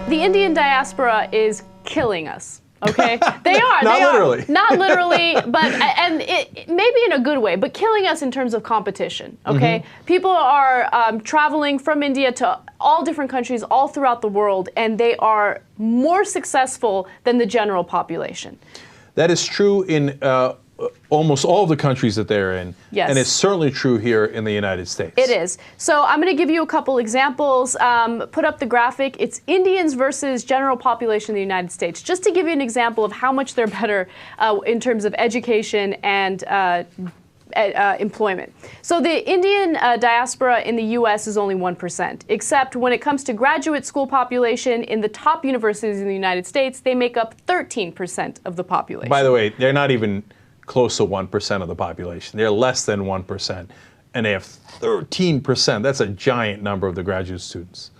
The Indian diaspora is killing us. Okay, they are. Not literally. Not literally, but and it maybe in a good way, but killing us in terms of competition. Okay, people are traveling from India to all different countries all throughout the world, and they are more successful than the general population. That is true in almost all of the countries that they're in. Yes. And it's certainly true here in the United States. It is. So I'm going to give you a couple examples. Put up the graphic. It's Indians versus general population in the United States. Just to give you an example of how much they're better in terms of education and employment. So the Indian diaspora in the U.S. is only 1%, except when it comes to graduate school population in the top universities in the United States, they make up 13% of the population. By the way, they're not even close to 1% of the population. They're less than 1%, and they have 13%. That's a giant number of the graduate students.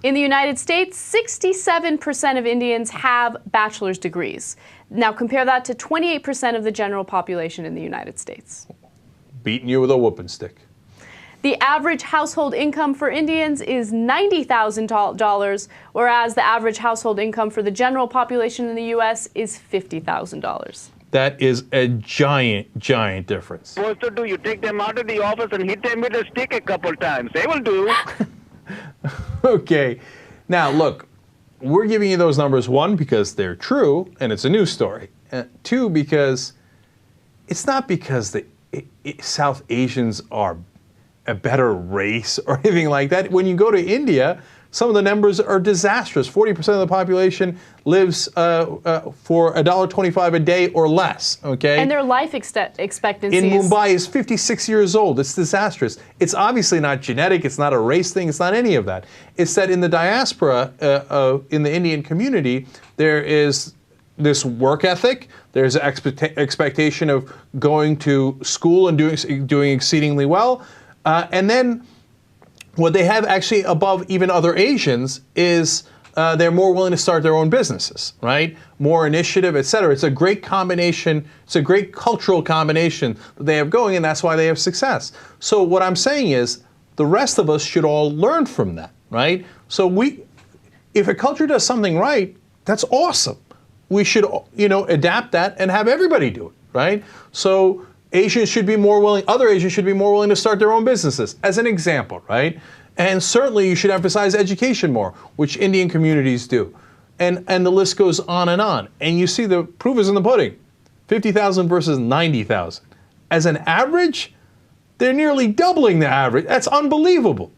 In the United States, 67% of Indians have bachelor's degrees. Now compare that to 28% of the general population in the United States. Beating you with a whooping stick. The average household income for Indians is $90,000, whereas the average household income for the general population in the U.S. is $50,000. That is a giant, giant difference. Supposed to do, you take them out of the office and hit them with a stick a couple times. They will do. Okay. Now, look, we're giving you those numbers, one, because they're true, and it's a news story. Two, because it's not because the South Asians are a better race or anything like that. When you go to India, some of the numbers are disastrous. 40% of the population lives for $1.25 a day or less, okay? And their life expectancy in Mumbai is 56 years old. It's disastrous. It's obviously not genetic. It's not a race thing. It's not any of that. It's that in the diaspora, in the Indian community, there is this work ethic. There's an expectation of going to school and doing exceedingly well. And then what they have actually above even other Asians is they're more willing to start their own businesses, right? More initiative, et cetera. It's a great combination. It's a great cultural combination that they have going, and that's why they have success. So what I'm saying is the rest of us should all learn from that, right? So if a culture does something right, that's awesome. We should, adapt that and have everybody do it, right? So Asians should be more willing, other Asians should be more willing to start their own businesses, as an example, right? And certainly you should emphasize education more, which Indian communities do. And the list goes on. And you see the proof is in the pudding. 50,000 versus 90,000. As an average, they're nearly doubling the average. That's unbelievable.